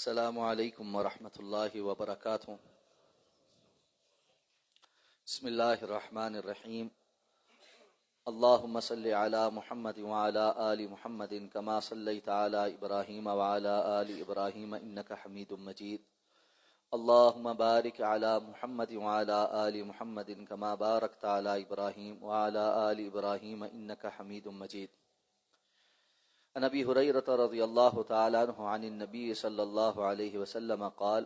السلام علیکم ورحمۃ اللہ وبرکاتہ۔ بسم اللہ الرحمن الرحیم۔ اللہم صلی علی محمد وعلی آل محمد کما صلیت علی ابراہیم وعلی آل ابراہیم انک حمید مجید۔ اللہم بارک علی محمد وعلی آل محمد کما بارکت علی ابراہیم وعلی آل ابراہیم انک حمید مجید۔ عن ابی ہریرۃ رضی اللہ تعالی عنہ عن النبی صلی اللہ علیہ وسلم قال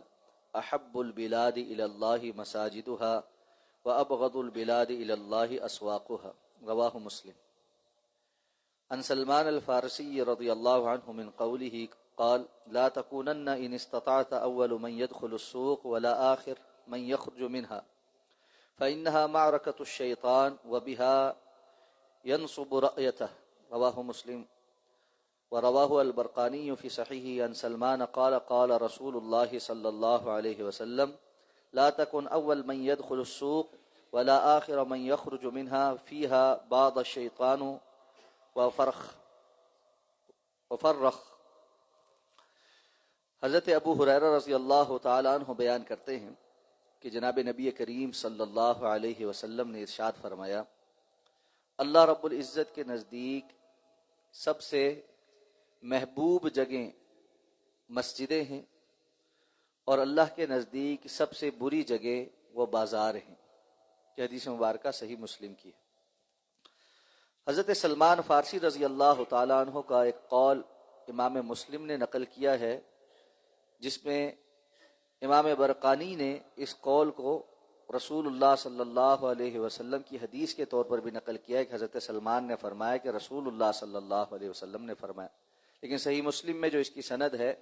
احب البلاد الی اللہ مساجدها وابغض البلاد الی اللہ اسواقها رواہ مسلم۔ عن سلمان الفارسی رضی اللہ عنہ من قوله قال لا تكونن ان استطعت اول من يدخل السوق ولا آخر من يخرج منها فإنها معركة الشيطان وبها ينصب رأيته رواہ مسلم۔ ورواه البرقانی فی صحیحہ عن سلمان قال قال رسول اللہ صلی اللہ علیہ وسلم لا تكن اول من يدخل السوق ولا آخر من يخرج منها فيها بعض الشيطان وفرخ۔ حضرت ابو ہریرہ رضی اللہ تعالی عنہ بیان کرتے ہیں کہ جناب نبی کریم صلی اللہ علیہ وسلم نے ارشاد فرمایا، اللہ رب العزت کے نزدیک سب سے محبوب جگہیں مسجدیں ہیں اور اللہ کے نزدیک سب سے بری جگہ وہ بازار ہیں۔ یہ حدیث مبارکہ صحیح مسلم کی ہے۔ حضرت سلمان فارسی رضی اللہ تعالیٰ عنہ کا ایک قول امام مسلم نے نقل کیا ہے، جس میں امام برقانی نے اس قول کو رسول اللہ صلی اللہ علیہ وسلم کی حدیث کے طور پر بھی نقل کیا ہے کہ حضرت سلمان نے فرمایا کہ رسول اللہ صلی اللہ علیہ وسلم نے فرمایا، لیکن صحیح مسلم میں جو اس کی سند ہے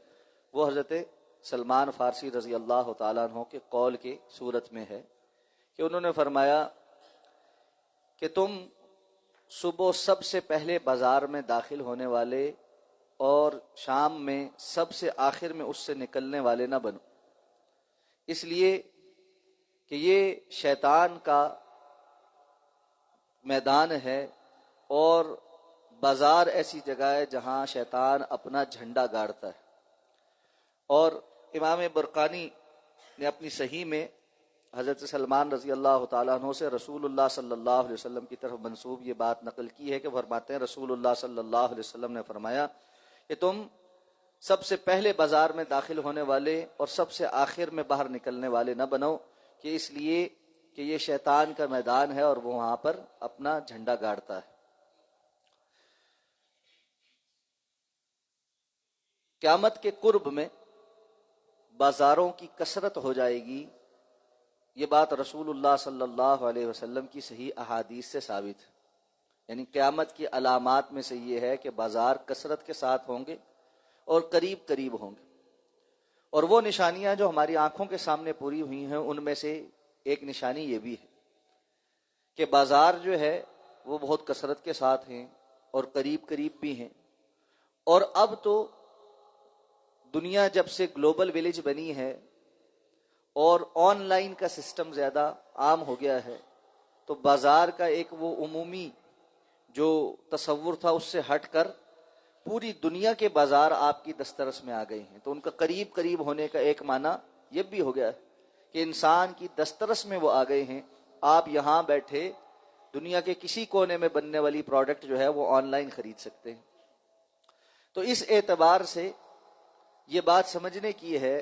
وہ حضرت سلمان فارسی رضی اللہ تعالیٰ عنہ کے قول کی صورت میں ہے کہ انہوں نے فرمایا کہ تم صبح سب سے پہلے بازار میں داخل ہونے والے اور شام میں سب سے آخر میں اس سے نکلنے والے نہ بنو، اس لیے کہ یہ شیطان کا میدان ہے اور بازار ایسی جگہ ہے جہاں شیطان اپنا جھنڈا گاڑتا ہے۔ اور امام برقانی نے اپنی صحیح میں حضرت سلمان رضی اللہ تعالیٰ عنہ سے رسول اللہ صلی اللہ علیہ وسلم کی طرف منسوب یہ بات نقل کی ہے کہ فرماتے ہیں رسول اللہ صلی اللہ علیہ وسلم نے فرمایا کہ تم سب سے پہلے بازار میں داخل ہونے والے اور سب سے آخر میں باہر نکلنے والے نہ بنو، کہ اس لیے کہ یہ شیطان کا میدان ہے اور وہ وہاں پر اپنا جھنڈا گاڑتا ہے۔ قیامت کے قرب میں بازاروں کی کثرت ہو جائے گی، یہ بات رسول اللہ صلی اللہ علیہ وسلم کی صحیح احادیث سے ثابت ہے۔ یعنی قیامت کی علامات میں سے یہ ہے کہ بازار کثرت کے ساتھ ہوں گے اور قریب قریب ہوں گے، اور وہ نشانیاں جو ہماری آنکھوں کے سامنے پوری ہوئی ہیں ان میں سے ایک نشانی یہ بھی ہے کہ بازار جو ہے وہ بہت کثرت کے ساتھ ہیں اور قریب قریب بھی ہیں۔ اور اب تو دنیا جب سے گلوبل ویلیج بنی ہے اور آن لائن کا سسٹم زیادہ عام ہو گیا ہے، تو بازار کا ایک وہ عمومی جو تصور تھا اس سے ہٹ کر پوری دنیا کے بازار آپ کی دسترس میں آ گئے ہیں۔ تو ان کا قریب قریب ہونے کا ایک معنی یہ بھی ہو گیا ہے کہ انسان کی دسترس میں وہ آ گئے ہیں۔ آپ یہاں بیٹھے دنیا کے کسی کونے میں بننے والی پروڈکٹ جو ہے وہ آن لائن خرید سکتے ہیں۔ تو اس اعتبار سے یہ بات سمجھنے کی ہے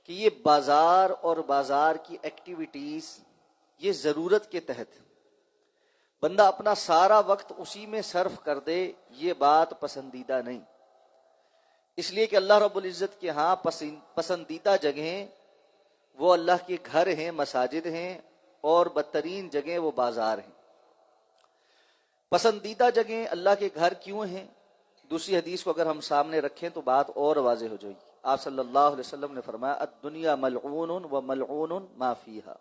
کہ یہ بازار اور بازار کی ایکٹیویٹیز یہ ضرورت کے تحت بندہ اپنا سارا وقت اسی میں صرف کر دے، یہ بات پسندیدہ نہیں، اس لیے کہ اللہ رب العزت کے ہاں پسندیدہ جگہیں وہ اللہ کے گھر ہیں، مساجد ہیں، اور بدترین جگہیں وہ بازار ہیں۔ پسندیدہ جگہیں اللہ کے گھر کیوں ہیں؟ دوسری حدیث کو اگر ہم سامنے رکھیں تو بات اور واضح ہو جائے گی۔ آپ صلی اللہ علیہ وسلم نے فرمایا الدنیا ملعون وملعون ما فیہا،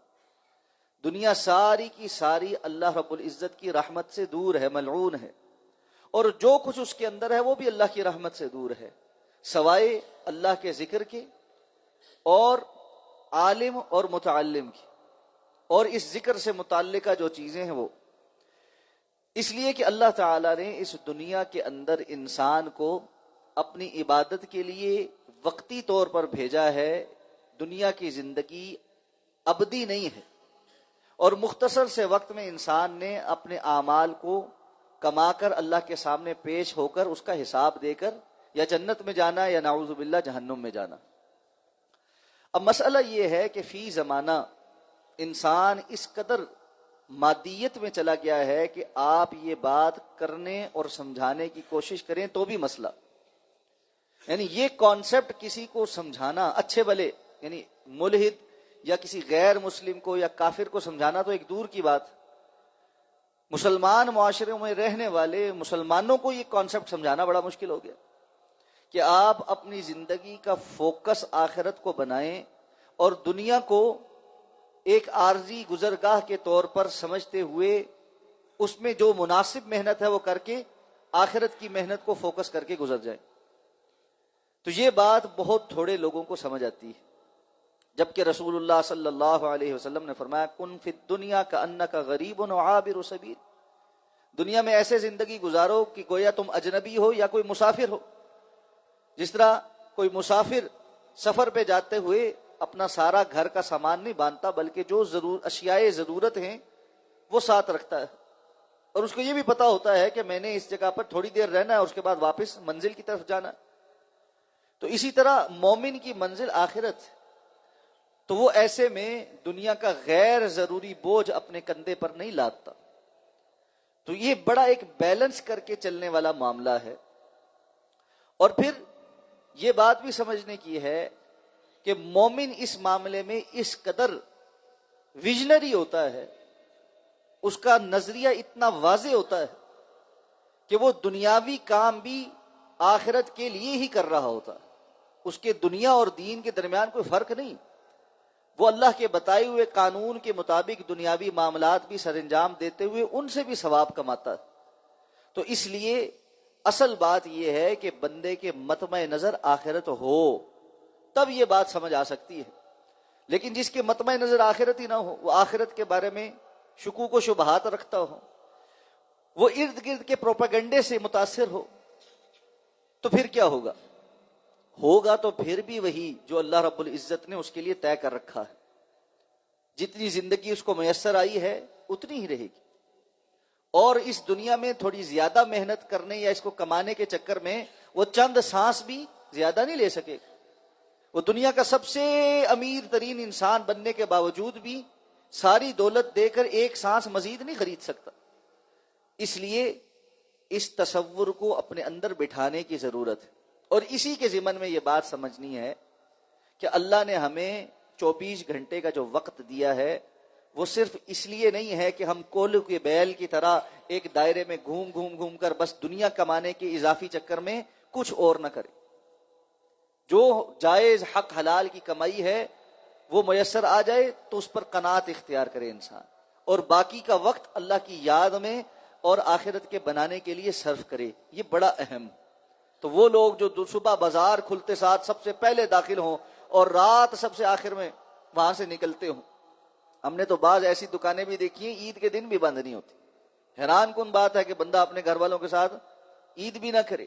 دنیا ساری کی ساری اللہ رب العزت کی رحمت سے دور ہے، ملعون ہے، اور جو کچھ اس کے اندر ہے وہ بھی اللہ کی رحمت سے دور ہے، سوائے اللہ کے ذکر کے اور عالم اور متعلم کی، اور اس ذکر سے متعلقہ جو چیزیں ہیں وہ اس لیے کہ اللہ تعالیٰ نے اس دنیا کے اندر انسان کو اپنی عبادت کے لیے وقتی وقتی طور پر بھیجا ہے، دنیا کی زندگی ابدی نہیں ہے، اور مختصر سے وقت میں انسان نے اپنے اعمال کو کما کر اللہ کے سامنے پیش ہو کر اس کا حساب دے کر یا جنت میں جانا یا نعوذ باللہ جہنم میں جانا۔ اب مسئلہ یہ ہے کہ فی زمانہ انسان اس قدر مادیت میں چلا گیا ہے کہ آپ یہ بات کرنے اور سمجھانے کی کوشش کریں تو بھی مسئلہ، یعنی یہ کانسیپٹ کسی کو سمجھانا، اچھے بھلے یعنی ملحد یا کسی غیر مسلم کو یا کافر کو سمجھانا تو ایک دور کی بات، مسلمان معاشرے میں رہنے والے مسلمانوں کو یہ کانسیپٹ سمجھانا بڑا مشکل ہو گیا کہ آپ اپنی زندگی کا فوکس آخرت کو بنائیں اور دنیا کو ایک عارضی گزرگاہ کے طور پر سمجھتے ہوئے اس میں جو مناسب محنت ہے وہ کر کے آخرت کی محنت کو فوکس کر کے گزر جائیں۔ تو یہ بات بہت تھوڑے لوگوں کو سمجھ آتی ہے، جبکہ رسول اللہ صلی اللہ علیہ وسلم نے فرمایا کن فی الدنیا کأنک غریب و عابر سبیل، دنیا میں ایسے زندگی گزارو کہ گویا تم اجنبی ہو یا کوئی مسافر ہو۔ جس طرح کوئی مسافر سفر پہ جاتے ہوئے اپنا سارا گھر کا سامان نہیں باندھتا بلکہ جو اشیاء ضرورت ہیں وہ ساتھ رکھتا ہے، اور اس کو یہ بھی پتا ہوتا ہے کہ میں نے اس جگہ پر تھوڑی دیر رہنا ہے اور اس کے بعد واپس منزل کی طرف جانا ہے۔ تو اسی طرح مومن کی منزل آخرت، تو وہ ایسے میں دنیا کا غیر ضروری بوجھ اپنے کندھے پر نہیں لادتا۔ تو یہ بڑا ایک بیلنس کر کے چلنے والا معاملہ ہے۔ اور پھر یہ بات بھی سمجھنے کی ہے کہ مومن اس معاملے میں اس قدر ویژنری ہوتا ہے، اس کا نظریہ اتنا واضح ہوتا ہے کہ وہ دنیاوی کام بھی آخرت کے لیے ہی کر رہا ہوتا ہے، اس کے دنیا اور دین کے درمیان کوئی فرق نہیں، وہ اللہ کے بتائے ہوئے قانون کے مطابق دنیاوی معاملات بھی سر انجام دیتے ہوئے ان سے بھی ثواب کماتا ہے۔ تو اس لیے اصل بات یہ ہے کہ بندے کے مطمع نظر آخرت ہو، تب یہ بات سمجھ آ سکتی ہے۔ لیکن جس کے مطمع نظر آخرت ہی نہ ہو، وہ آخرت کے بارے میں شکوک و شبہات رکھتا ہو، وہ ارد گرد کے پروپیگنڈے سے متاثر ہو، تو پھر کیا ہوگا؟ ہوگا تو پھر بھی وہی جو اللہ رب العزت نے اس کے لیے طے کر رکھا ہے، جتنی زندگی اس کو میسر آئی ہے اتنی ہی رہے گی، اور اس دنیا میں تھوڑی زیادہ محنت کرنے یا اس کو کمانے کے چکر میں وہ چند سانس بھی زیادہ نہیں لے سکے۔ وہ دنیا کا سب سے امیر ترین انسان بننے کے باوجود بھی ساری دولت دے کر ایک سانس مزید نہیں خرید سکتا۔ اس لیے اس تصور کو اپنے اندر بٹھانے کی ضرورت ہے، اور اسی کے ضمن میں یہ بات سمجھنی ہے کہ اللہ نے ہمیں 24 گھنٹے کا جو وقت دیا ہے وہ صرف اس لیے نہیں ہے کہ ہم کولو کے بیل کی طرح ایک دائرے میں گھوم کر بس دنیا کمانے کے اضافی چکر میں کچھ اور نہ کرے۔ جو جائز حق حلال کی کمائی ہے وہ میسر آ جائے تو اس پر قناعت اختیار کرے انسان، اور باقی کا وقت اللہ کی یاد میں اور آخرت کے بنانے کے لیے صرف کرے، یہ بڑا اہم۔ تو وہ لوگ جو صبح بازار کھلتے ساتھ سب سے پہلے داخل ہوں اور رات سب سے آخر میں وہاں سے نکلتے ہوں، ہم نے تو بعض ایسی دکانیں بھی دیکھی ہیں عید کے دن بھی بند نہیں ہوتی۔ حیران کن بات ہے کہ بندہ اپنے گھر والوں کے ساتھ عید بھی نہ کرے،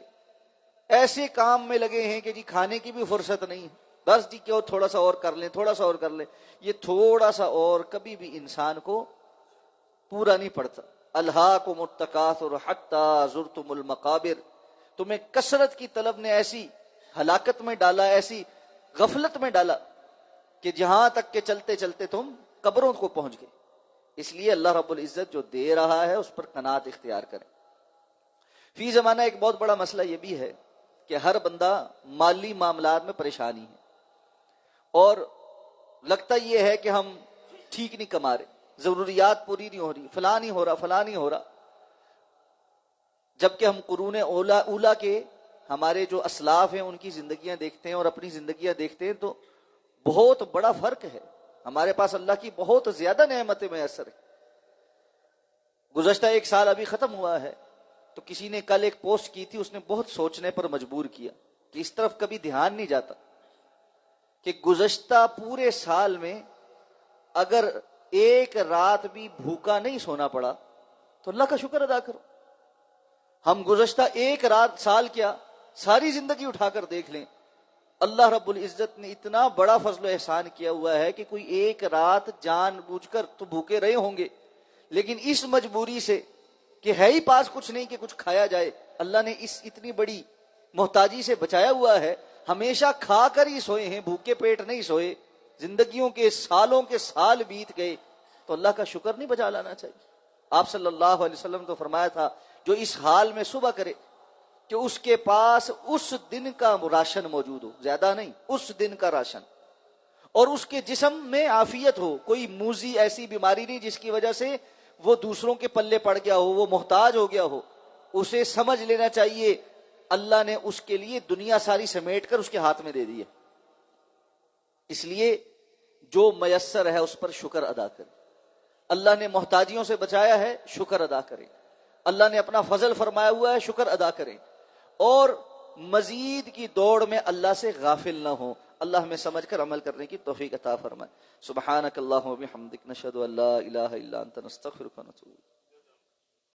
ایسے کام میں لگے ہیں کہ جی کھانے کی بھی فرصت نہیں ہے، بس جی کیوں تھوڑا سا اور کر لیں، تھوڑا سا اور کر لیں۔ یہ تھوڑا سا اور کبھی بھی انسان کو پورا نہیں پڑتا۔ الہاکم التکاثر حتی زرتم المقابر، تمہیں کثرت کی طلب نے ایسی ہلاکت میں ڈالا، ایسی غفلت میں ڈالا کہ جہاں تک کہ چلتے چلتے تم قبروں کو پہنچ گئے۔ اس لیے اللہ رب العزت جو دے رہا ہے اس پر قناعت اختیار کریں۔ فی زمانہ ایک بہت بڑا مسئلہ یہ بھی ہے کہ ہر بندہ مالی معاملات میں پریشانی ہے، اور لگتا یہ ہے کہ ہم ٹھیک نہیں کما رہے، ضروریات پوری نہیں ہو رہی، فلاں نہیں ہو رہا، فلاں نہیں ہو رہا، جبکہ ہم قرون اولا کے ہمارے جو اسلاف ہیں ان کی زندگیاں دیکھتے ہیں اور اپنی زندگیاں دیکھتے ہیں تو بہت بڑا فرق ہے۔ ہمارے پاس اللہ کی بہت زیادہ نعمتیں میسر ہیں۔ گزشتہ ایک سال ابھی ختم ہوا ہے، تو کسی نے کل ایک پوسٹ کی تھی، اس نے بہت سوچنے پر مجبور کیا کہ اس طرف کبھی دھیان نہیں جاتا کہ گزشتہ پورے سال میں اگر ایک رات بھی بھوکا نہیں سونا پڑا تو اللہ کا شکر ادا کرو۔ ہم گزشتہ ایک رات، سال کیا ساری زندگی اٹھا کر دیکھ لیں اللہ رب العزت نے اتنا بڑا فضل و احسان کیا ہوا ہے کہ کوئی ایک رات جان بوجھ کر تو بھوکے رہے ہوں گے، لیکن اس مجبوری سے کہ ہے ہی پاس کچھ نہیں کہ کچھ کھایا جائے، اللہ نے اس اتنی بڑی محتاجی سے بچایا ہوا ہے، ہمیشہ کھا کر ہی سوئے ہیں، بھوکے پیٹ نہیں سوئے، زندگیوں کے سالوں کے سال بیت گئے، تو اللہ کا شکر نہیں بجا لانا چاہیے؟ آپ صلی اللہ علیہ وسلم تو فرمایا تھا جو اس حال میں صبح کرے کہ اس کے پاس اس دن کا راشن موجود ہو، زیادہ نہیں، اس دن کا راشن، اور اس کے جسم میں عافیت ہو، کوئی موذی ایسی بیماری نہیں جس کی وجہ سے وہ دوسروں کے پلے پڑ گیا ہو، وہ محتاج ہو گیا ہو، اسے سمجھ لینا چاہیے اللہ نے اس کے لیے دنیا ساری سمیٹ کر اس کے ہاتھ میں دے دی ہے۔ اس لیے جو میسر ہے اس پر شکر ادا کریں، اللہ نے محتاجیوں سے بچایا ہے، شکر ادا کریں، اللہ نے اپنا فضل فرمایا ہوا ہے، شکر ادا کریں، اور مزید کی دوڑ میں اللہ سے غافل نہ ہوں۔ اللہ ہمیں سمجھ کر عمل کرنے کی توفیق عطا فرمائے۔ سبحانک اللہم و بحمدک، نشہد ان لا الہ الا انت، نستغفرک و نتوب الیک۔